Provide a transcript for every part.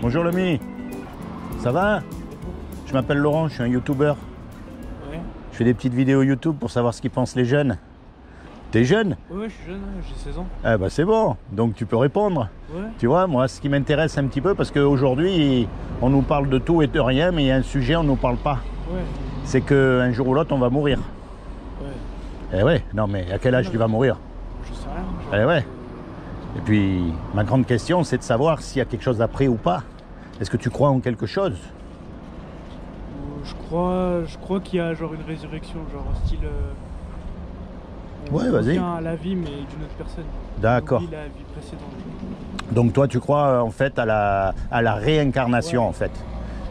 Bonjour l'ami, ça va? Je m'appelle Laurent, je suis un youtubeur. Ouais. Je fais des petites vidéos YouTube pour savoir ce qu'ils pensent les jeunes. T'es jeune? Ouais, je suis jeune, j'ai 16 ans. Eh ben c'est bon, donc tu peux répondre. Ouais. Tu vois, moi ce qui m'intéresse un petit peu, parce qu'aujourd'hui on nous parle de tout et de rien, mais il y a un sujet on ne nous parle pas. Ouais. C'est qu'un jour ou l'autre on va mourir. Ouais. Eh ouais, non mais à quel âge tu vas mourir? Je sais rien. Eh ouais. Et puis ma grande question c'est de savoir s'il y a quelque chose après ou pas. Est-ce que tu crois en quelque chose? Je crois qu'il y a genre une résurrection, genre style. Ouais, vas-y. On revient à la vie, mais d'une autre personne. D'accord. On vit la vie précédente. Donc toi tu crois en fait à la réincarnation, Ouais. en fait.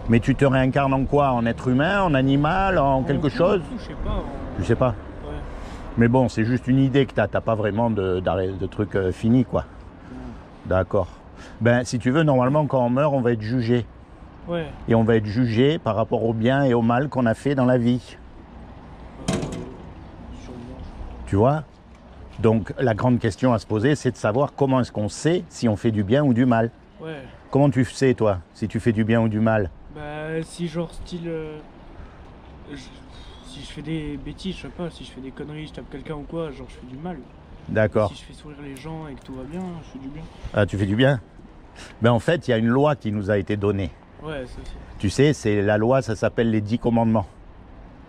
Mais tu te réincarnes en quoi? En être humain, en animal, en quelque chose? Je sais pas. Je sais pas. Ouais. Mais bon, c'est juste une idée que t'as pas vraiment de truc fini, quoi. D'accord. Ben si tu veux, normalement quand on meurt on va être jugé. Ouais. Et on va être jugé par rapport au bien et au mal qu'on a fait dans la vie. Sûrement. Tu vois? Donc la grande question à se poser, c'est de savoir comment est-ce qu'on sait si on fait du bien ou du mal. Ouais. Comment tu sais, toi, si tu fais du bien ou du mal? Bah, si genre style. Si je fais des bêtises, je sais pas, si je fais des conneries, je tape quelqu'un ou quoi, genre je fais du mal. D'accord. Si je fais sourire les gens et que tout va bien, je fais du bien. Ah, tu fais du bien? Ben en fait, il y a une loi qui nous a été donnée. Ouais, ça c'est. Tu sais, c'est la loi, ça s'appelle les 10 commandements.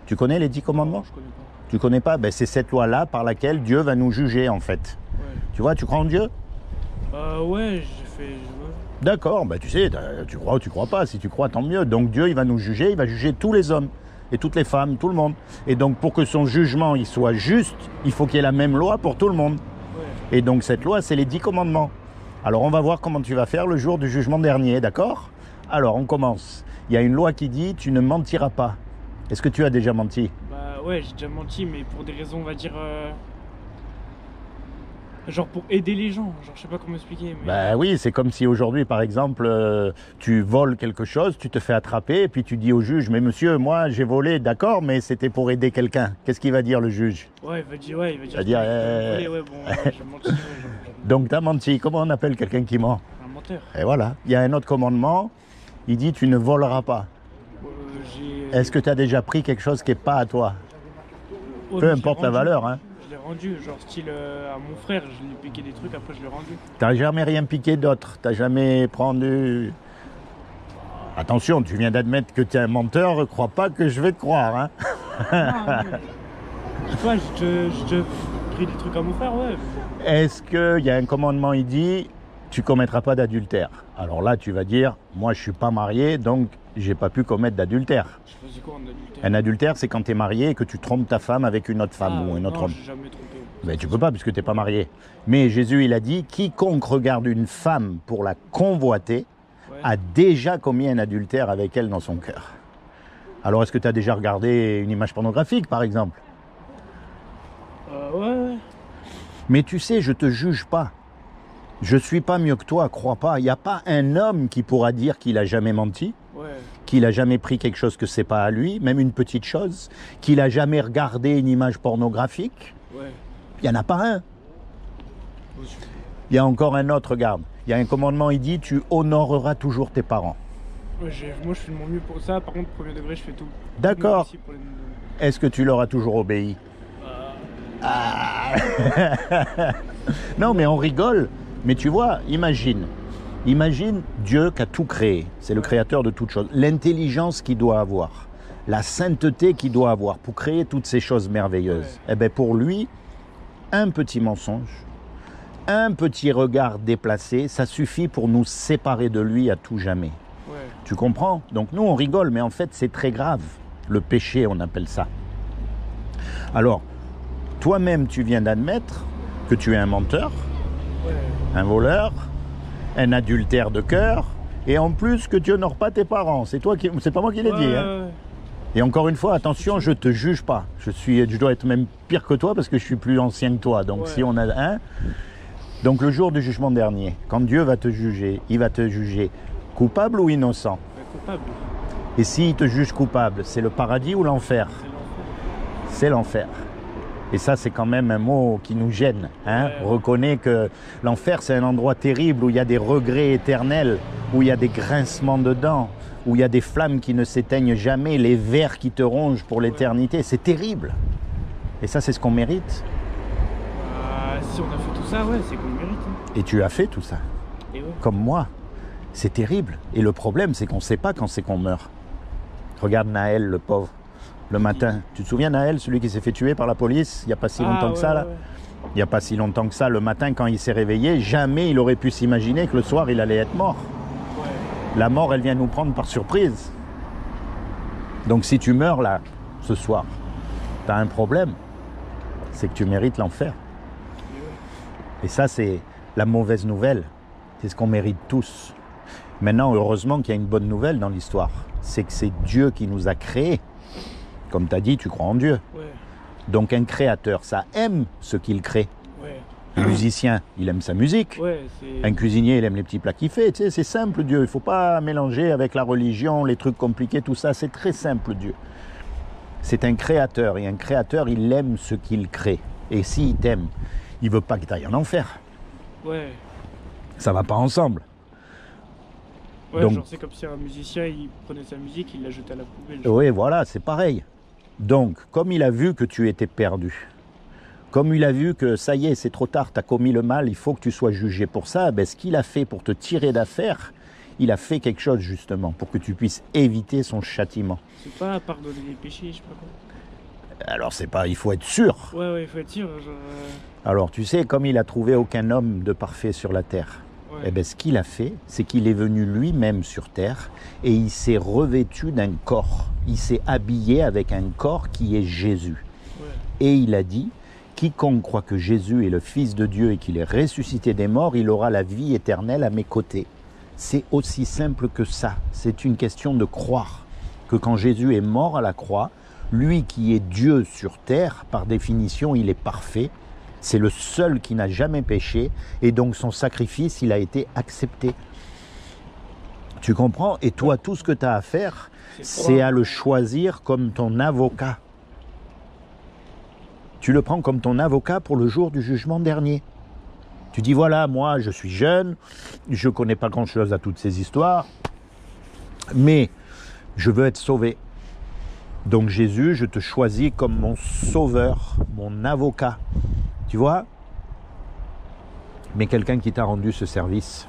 Tu connais les 10 commandements? Non, je connais pas. Tu connais pas? Ben c'est cette loi-là par laquelle Dieu va nous juger, en fait. Ouais. Tu vois, tu crois en Dieu? Ouais, j'ai fait. Ouais. D'accord, ben tu sais, tu crois ou tu crois pas. Si tu crois, tant mieux. Donc Dieu, il va nous juger, il va juger tous les hommes et toutes les femmes, tout le monde. Et donc pour que son jugement il soit juste, il faut qu'il y ait la même loi pour tout le monde. Ouais. Et donc cette loi, c'est les 10 commandements. Alors on va voir comment tu vas faire le jour du jugement dernier, d'accord? Alors on commence. Il y a une loi qui dit tu ne mentiras pas. Est-ce que tu as déjà menti? Bah ouais, j'ai déjà menti, mais pour des raisons, on va dire. Genre pour aider les gens, genre je sais pas comment expliquer. Mais... Ben oui, c'est comme si aujourd'hui, par exemple, tu voles quelque chose, tu te fais attraper, et puis tu dis au juge, mais monsieur, moi j'ai volé, d'accord, mais c'était pour aider quelqu'un. Qu'est-ce qu'il va dire le juge? Ouais, il va dire. Ouais, Il va dire, Ouais, bon, ouais, j'ai menti. Ouais, Donc tu as menti. Comment on appelle quelqu'un qui ment? un menteur. Et voilà. Il y a un autre commandement, il dit tu ne voleras pas. Est-ce que tu as déjà pris quelque chose qui n'est pas à toi? Ouais, Peu mais importe je l'ai la rendu. valeur, hein. Je l'ai rendu, genre style à mon frère, je lui ai piqué des trucs, après je l'ai rendu. T'as jamais rien piqué d'autre, t'as jamais pris... Attention, tu viens d'admettre que tu es un menteur, crois pas que je vais te croire, hein. Ah, ouais. Je sais pas, j'ai déjà pris des trucs à mon frère, ouais. Est-ce qu'il y a un commandement, il dit, tu commettras pas d'adultère? Alors là, tu vas dire, moi je suis pas marié, donc j'ai pas pu commettre d'adultère. Je faisais quoi en adultère? Un adultère, c'est quand tu es marié et que tu trompes ta femme avec une autre femme ou un autre non, homme. j'ai jamais trompé. Mais tu peux pas puisque tu n'es pas marié. Mais Jésus, il a dit, quiconque regarde une femme pour la convoiter Ouais. a déjà commis un adultère avec elle dans son cœur. Alors, est-ce que tu as déjà regardé une image pornographique, par exemple? Ouais. Mais tu sais, je te juge pas. Je suis pas mieux que toi, crois pas. Il n'y a pas un homme qui pourra dire qu'il a jamais menti, Ouais. qu'il a jamais pris quelque chose que c'est pas à lui, même une petite chose, qu'il a jamais regardé une image pornographique. Ouais. Il n'y en a pas un. Il y a encore un autre, regarde. Il y a un commandement, il dit, tu honoreras toujours tes parents. Ouais, moi je fais de mon mieux pour ça, par contre premier degré je fais tout. D'accord. Tout pour les... Est-ce que tu leur as toujours obéi? Ah. Non, mais on rigole. Mais tu vois, imagine Dieu qui a tout créé. C'est le créateur de toutes choses. L'intelligence qu'il doit avoir, la sainteté qu'il doit avoir pour créer toutes ces choses merveilleuses. Ouais. Eh bien, pour lui, un petit mensonge, un petit regard déplacé, ça suffit pour nous séparer de lui à tout jamais. Ouais. Tu comprends? Donc nous, on rigole, mais en fait, c'est très grave. Le péché, on appelle ça. Alors, toi-même, tu viens d'admettre que tu es un menteur, Ouais. un voleur, un adultère de cœur, et en plus que tu honores pas tes parents. C'est toi qui, c'est pas moi qui l'ai dit. Hein. Ouais. Et encore une fois, attention, je te juge pas. Je dois être même pire que toi parce que je suis plus ancien que toi. Donc Ouais. si on a un, donc le jour du jugement dernier, quand Dieu va te juger, il va te juger coupable ou innocent. Ouais, coupable. Et s'il te juge coupable, c'est le paradis ou l'enfer? C'est l'enfer. C'est l'enfer. Et ça, c'est quand même un mot qui nous gêne. Hein. Ouais. Reconnais que l'enfer, c'est un endroit terrible où il y a des regrets éternels, où il y a des grincements de dents, où il y a des flammes qui ne s'éteignent jamais, les vers qui te rongent pour l'éternité. C'est terrible. Et ça, c'est ce qu'on mérite. Si on a fait tout ça, ouais, c'est qu'on le mérite. Hein. Et tu as fait tout ça, Et ouais. comme moi. C'est terrible. Et le problème, c'est qu'on ne sait pas quand c'est qu'on meurt. Regarde Naël, le pauvre, le matin. Tu te souviens, Naël, celui qui s'est fait tuer par la police il n'y a pas si longtemps que ça, là. Il n'y a pas si longtemps que ça, le matin, quand il s'est réveillé, jamais il aurait pu s'imaginer que le soir, il allait être mort. Ouais. La mort, elle vient nous prendre par surprise. Donc si tu meurs là, ce soir, tu as un problème. C'est que tu mérites l'enfer. Et ça, c'est la mauvaise nouvelle. C'est ce qu'on mérite tous. Maintenant, heureusement qu'il y a une bonne nouvelle dans l'histoire. C'est que c'est Dieu qui nous a créés. Comme tu as dit, tu crois en Dieu. Ouais. Donc un créateur, ça aime ce qu'il crée. Ouais. Un musicien, il aime sa musique. Ouais, c'est... Un cuisinier, il aime les petits plats qu'il fait. Tu sais, c'est simple, Dieu. Il ne faut pas mélanger avec la religion, les trucs compliqués, tout ça. C'est très simple, Dieu. C'est un créateur. Et un créateur, il aime ce qu'il crée. Et s'il t'aime, il ne veut pas que tu ailles en enfer. Ouais. Ça ne va pas ensemble. Ouais, Donc- genre c'est comme si un musicien, il prenait sa musique, il la jetait à la poubelle. genre. Oui, voilà, c'est pareil. Donc, comme il a vu que tu étais perdu, comme il a vu que ça y est, c'est trop tard, tu as commis le mal, il faut que tu sois jugé pour ça, ben, ce qu'il a fait pour te tirer d'affaire, il a fait quelque chose justement pour que tu puisses éviter son châtiment. C'est pas pardonner les péchés, je sais pas quoi. Alors, c'est pas, il faut être sûr. Ouais, il faut être sûr. Genre, Alors, tu sais, comme il a trouvé aucun homme de parfait sur la terre, ouais. eh ben, ce qu'il a fait, c'est qu'il est venu lui-même sur terre et il s'est revêtu d'un corps. Il s'est habillé avec un corps qui est Jésus. Ouais. Et il a dit, quiconque croit que Jésus est le Fils de Dieu et qu'il est ressuscité des morts, il aura la vie éternelle à mes côtés. C'est aussi simple que ça. C'est une question de croire que quand Jésus est mort à la croix, lui qui est Dieu sur terre, par définition, il est parfait. C'est le seul qui n'a jamais péché et donc son sacrifice, il a été accepté. Tu comprends? Et toi, tout ce que tu as à faire, c'est à le choisir comme ton avocat. Tu le prends comme ton avocat pour le jour du jugement dernier. Tu dis, voilà, moi, je suis jeune, je ne connais pas grand-chose à toutes ces histoires, mais je veux être sauvé. Donc Jésus, je te choisis comme mon sauveur, mon avocat. Tu vois? Mais quelqu'un qui t'a rendu ce service,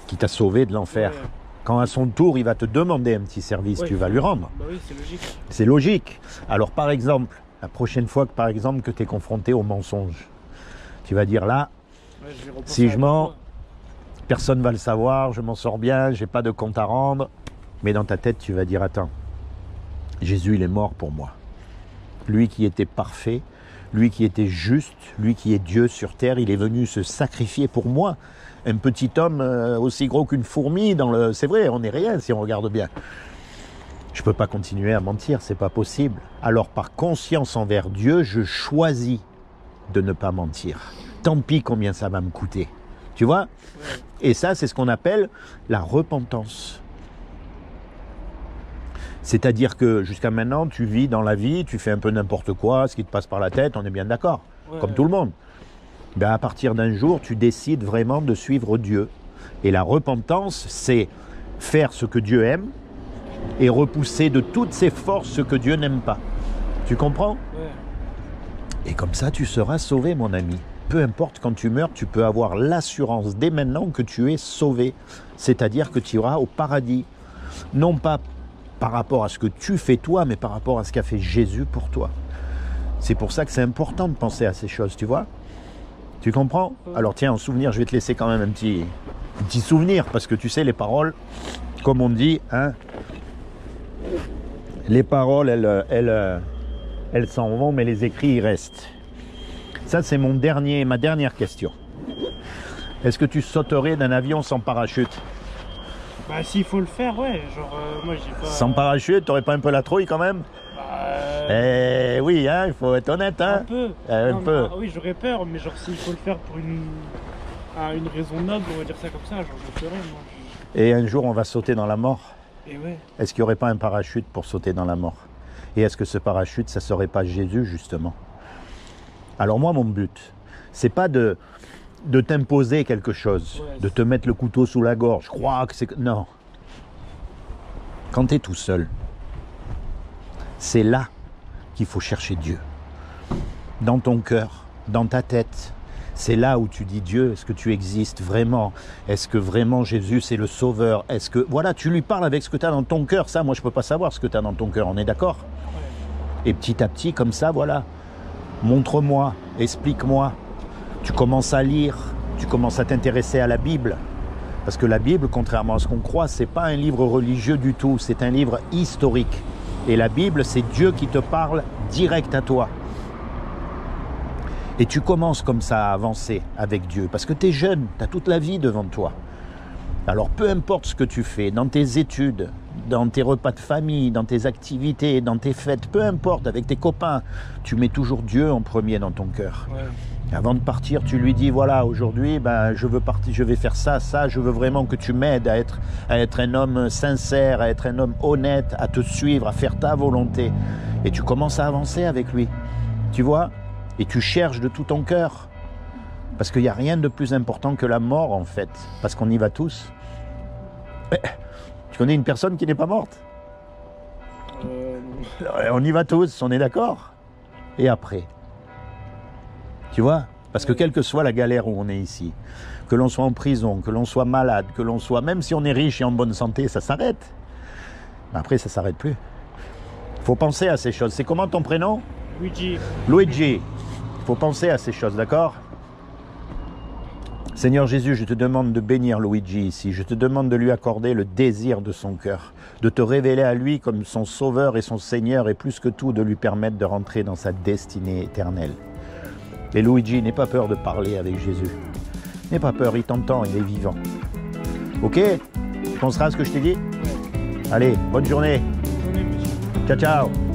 qui t'a sauvé de l'enfer, Ouais. quand à son tour, il va te demander un petit service, Ouais, tu vas lui rendre. Bah oui, c'est logique. C'est logique. Alors par exemple, la prochaine fois que par exemple que tu es confronté au mensonge, tu vas dire là, Ouais, je vais repenser si à je la mens, fois. personne ne va le savoir, je m'en sors bien, j'ai pas de compte à rendre. Mais dans ta tête, tu vas dire, attends, Jésus, il est mort pour moi. Lui qui était parfait, lui qui était juste, lui qui est Dieu sur terre, il est venu se sacrifier pour moi. Un petit homme aussi gros qu'une fourmi, c'est vrai, on n'est rien si on regarde bien. Je ne peux pas continuer à mentir, c'est pas possible. Alors par conscience envers Dieu, je choisis de ne pas mentir. Tant pis combien ça va me coûter. Tu vois? Ouais. Et ça, c'est ce qu'on appelle la repentance. C'est-à-dire que jusqu'à maintenant, tu vis dans la vie, tu fais un peu n'importe quoi, ce qui te passe par la tête, on est bien d'accord, Ouais. comme tout le monde. Ben, à partir d'un jour, tu décides vraiment de suivre Dieu. Et la repentance, c'est faire ce que Dieu aime et repousser de toutes ses forces ce que Dieu n'aime pas. Tu comprends? Ouais. Et comme ça, tu seras sauvé, mon ami. Peu importe quand tu meurs, tu peux avoir l'assurance dès maintenant que tu es sauvé. C'est-à-dire que tu iras au paradis. Non pas par rapport à ce que tu fais toi, mais par rapport à ce qu'a fait Jésus pour toi. C'est pour ça que c'est important de penser à ces choses, tu vois? Tu comprends? Alors tiens, en souvenir, je vais te laisser quand même un petit souvenir, parce que tu sais, les paroles, comme on dit, hein, les paroles, elles s'en vont, mais les écrits, ils restent. Ça, c'est ma dernière question. Est-ce que tu sauterais d'un avion sans parachute? Bah s'il faut le faire, ouais. Genre, moi j'ai pas... Sans parachute, t'aurais pas un peu la trouille quand même? Bah, Oui, hein, il faut être honnête, hein. un peu. Un Non, peu. mais, oui, j'aurais peur, mais genre s'il faut le faire pour une raison noble, on va dire ça comme ça, genre je le ferais, moi. Et un jour, on va sauter dans la mort. Et ouais. Est-ce qu'il n'y aurait pas un parachute pour sauter dans la mort? Et est-ce que ce parachute, ça serait pas Jésus, justement? Alors moi, mon but, c'est pas de t'imposer quelque chose, Ouais, de te mettre le couteau sous la gorge. Je crois que c'est... Non. Quand tu es tout seul, c'est là qu'il faut chercher Dieu. Dans ton cœur, dans ta tête. C'est là où tu dis Dieu, est-ce que tu existes vraiment? Est-ce que vraiment Jésus c'est le sauveur? Est-ce que... Voilà, tu lui parles avec ce que tu as dans ton cœur. Ça, moi, je ne peux pas savoir ce que tu as dans ton cœur. On est d'accord? ouais. Et petit à petit, comme ça, voilà. Montre-moi, explique-moi. Tu commences à lire, tu commences à t'intéresser à la Bible. Parce que la Bible, contrairement à ce qu'on croit, c'est pas un livre religieux du tout, c'est un livre historique. Et la Bible, c'est Dieu qui te parle direct à toi. Et tu commences comme ça à avancer avec Dieu, parce que tu es jeune, tu as toute la vie devant toi. Alors peu importe ce que tu fais, dans tes études, dans tes repas de famille, dans tes activités, dans tes fêtes, peu importe, avec tes copains, tu mets toujours Dieu en premier dans ton cœur. Ouais. Avant de partir, tu lui dis, voilà, aujourd'hui, ben, je veux partir, je vais faire ça, ça, je veux vraiment que tu m'aides à être un homme sincère, à être un homme honnête, à te suivre, à faire ta volonté. Et tu commences à avancer avec lui, tu vois? Et tu cherches de tout ton cœur. Parce qu'il n'y a rien de plus important que la mort, en fait. Parce qu'on y va tous. Tu connais une personne qui n'est pas morte? On y va tous, on est d'accord? Et après? Tu vois? Parce que quelle que soit la galère où on est ici, que l'on soit en prison, que l'on soit malade, que l'on soit... Même si on est riche et en bonne santé, ça s'arrête. Mais après, ça ne s'arrête plus. Il faut penser à ces choses. C'est comment ton prénom? Luigi. Luigi. Il faut penser à ces choses, d'accord? Seigneur Jésus, je te demande de bénir Luigi ici. Je te demande de lui accorder le désir de son cœur, de te révéler à lui comme son sauveur et son Seigneur, et plus que tout, de lui permettre de rentrer dans sa destinée éternelle. Et Luigi, n'aie pas peur de parler avec Jésus. N'aie pas peur, il t'entend, il est vivant. Ok? Tu penseras à ce que je t'ai dit? Ouais. Allez, bonne journée. Bonne journée, monsieur. Ciao, ciao.